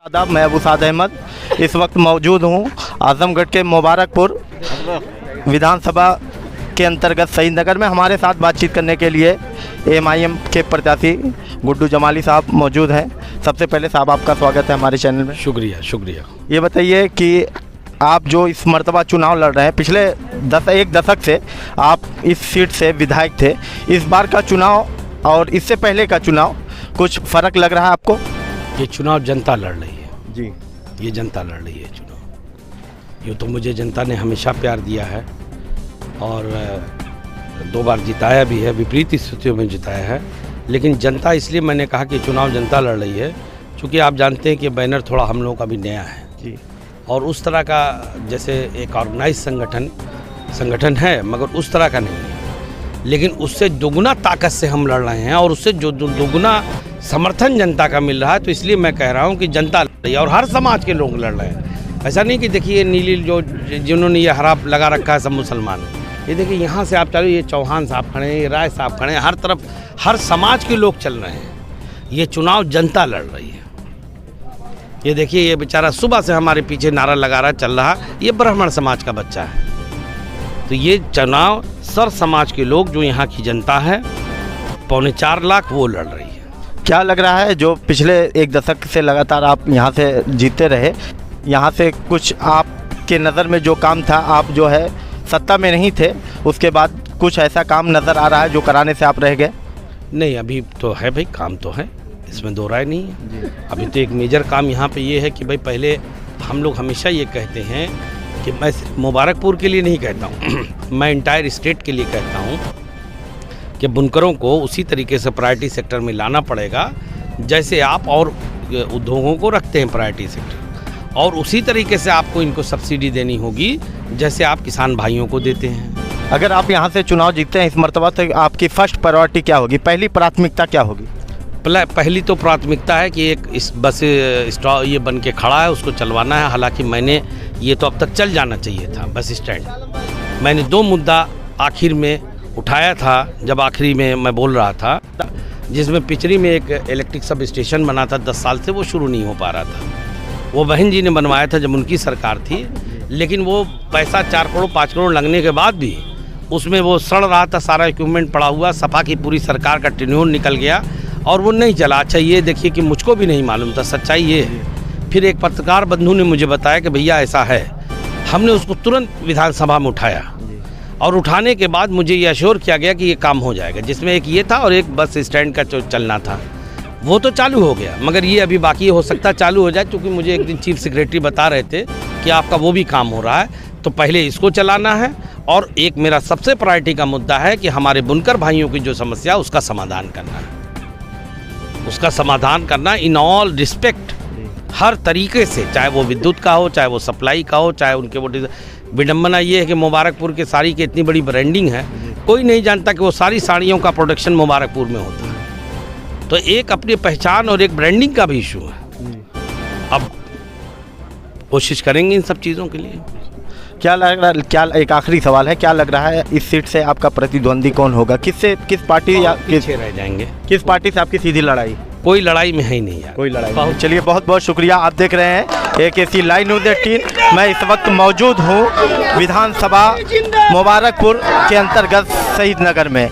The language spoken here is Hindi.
आदाब, मैं अबूसाद अहमद इस वक्त मौजूद हूँ आजमगढ़ के मुबारकपुर विधानसभा के अंतर्गत शहीद नगर में। हमारे साथ बातचीत करने के लिए एमआईएम के प्रत्याशी गुड्डू जमाली साहब मौजूद हैं। सबसे पहले साहब आपका स्वागत है हमारे चैनल में। शुक्रिया शुक्रिया। ये बताइए कि आप जो इस मर्तबा चुनाव लड़ रहे हैं, पिछले एक दशक से आप इस सीट से विधायक थे, इस बार का चुनाव और इससे पहले का चुनाव कुछ फ़र्क लग रहा है आपको? ये चुनाव जनता लड़ रही है जी, ये जनता लड़ रही है चुनाव। यूँ तो मुझे जनता ने हमेशा प्यार दिया है और 2 बार जिताया भी है, विपरीत स्थितियों में जिताया है। लेकिन जनता, इसलिए मैंने कहा कि चुनाव जनता लड़ रही है क्योंकि आप जानते हैं कि बैनर थोड़ा हम लोगों का भी नया है जी, और उस तरह का जैसे एक ऑर्गेनाइज संगठन है मगर उस तरह का नहीं है। लेकिन उससे दोगुना ताकत से हम लड़ रहे हैं और उससे जो दोगुना समर्थन जनता का मिल रहा है। तो इसलिए मैं कह रहा हूँ कि जनता लड़ रही है और हर समाज के लोग लड़ रहे हैं। ऐसा नहीं कि देखिए नीली जिन्होंने ये हरा लगा रखा है सब मुसलमान, ये देखिए यहाँ से आप चलो, ये चौहान साहब खड़े हैं, ये राय साहब खड़े हैं, हर तरफ हर समाज के लोग चल रहे हैं। ये चुनाव जनता लड़ रही है। ये देखिए, ये बेचारा सुबह से हमारे पीछे नारा लगा रहा चल रहा, ये ब्राह्मण समाज का बच्चा है। तो ये चुनाव सर समाज के लोग जो यहाँ की जनता है 4.25 लाख वो लड़ रही है। क्या लग रहा है जो पिछले एक दशक से लगातार आप यहाँ से जीते रहे, यहाँ से कुछ आपके नज़र में जो काम था, आप जो है सत्ता में नहीं थे, उसके बाद कुछ ऐसा काम नज़र आ रहा है जो कराने से आप रह गए? नहीं, अभी तो है भाई, काम तो है, इसमें दो राय नहीं है। अभी तो एक मेजर काम यहाँ पे ये है कि भाई पहले हम लोग हमेशा ये कहते हैं कि मैं सिर्फ मुबारकपुर के लिए नहीं कहता हूँ मैं इंटायर स्टेट के लिए कहता हूँ कि बुनकरों को उसी तरीके से प्रायोरिटी सेक्टर में लाना पड़ेगा जैसे आप और उद्योगों को रखते हैं प्रायोरिटी सेक्टर, और उसी तरीके से आपको इनको सब्सिडी देनी होगी जैसे आप किसान भाइयों को देते हैं। अगर आप यहाँ से चुनाव जीतते हैं इस मर्तबा, तो आपकी फर्स्ट प्रायोरिटी क्या होगी, पहली प्राथमिकता क्या होगी? पहली तो प्राथमिकता है कि एक इस बस स्टॉप ये बन के खड़ा है, उसको चलवाना है। हालांकि मैंने ये तो अब तक चल जाना चाहिए था बस स्टैंड। मैंने 2 मुद्दा आखिर में उठाया था जब आखिरी में मैं बोल रहा था, जिसमें पिचरी में एक इलेक्ट्रिक सब स्टेशन बना था 10 साल से, वो शुरू नहीं हो पा रहा था। वो बहन जी ने बनवाया था जब उनकी सरकार थी, लेकिन वो पैसा 4 करोड़ 5 करोड़ लगने के बाद भी उसमें वो सड़ रहा था, सारा इक्विपमेंट पड़ा हुआ, सपा की पूरी सरकार का टेन्योर निकल गया और वो नहीं चला। अच्छा, ये देखिए कि मुझको भी नहीं मालूम था, सच्चाई ये है। फिर एक पत्रकार बंधु ने मुझे बताया कि भैया ऐसा है। हमने उसको तुरंत विधानसभा में उठाया और उठाने के बाद मुझे ये अश्योर किया गया कि ये काम हो जाएगा, जिसमें एक ये था और एक बस स्टैंड का जो चलना था वो तो चालू हो गया, मगर ये अभी बाकी हो सकता चालू हो जाए, क्योंकि मुझे एक दिन चीफ सेक्रेटरी बता रहे थे कि आपका वो भी काम हो रहा है। तो पहले इसको चलाना है और एक मेरा सबसे प्रायोरिटी का मुद्दा है कि हमारे बुनकर भाइयों की जो समस्या है उसका समाधान करना है, उसका समाधान करना इन ऑल रिस्पेक्ट, हर तरीके से, चाहे वो विद्युत का हो, चाहे वो सप्लाई का हो, चाहे उनके वो। विडम्बना ये है कि मुबारकपुर के साड़ी की इतनी बड़ी ब्रांडिंग है, कोई नहीं जानता कि वो सारी साड़ियों का प्रोडक्शन मुबारकपुर में होता है। तो एक अपनी पहचान और एक ब्रांडिंग का भी इशू है। अब कोशिश करेंगे इन सब चीज़ों के लिए। क्या लग रहा, क्या एक आखिरी सवाल है, क्या लग रहा है इस सीट से आपका प्रतिद्वंदी कौन होगा, किस पार्टी या पीछे रह जाएंगे? किस पार्टी से आपकी सीधी लड़ाई? कोई लड़ाई में है ही नहीं यार, कोई लड़ाई नहीं। चलिए, बहुत बहुत शुक्रिया। आप देख रहे हैं AKC लाइव न्यूज़ 18। मैं इस वक्त मौजूद हूँ विधानसभा मुबारकपुर के अंतर्गत शहीद नगर में।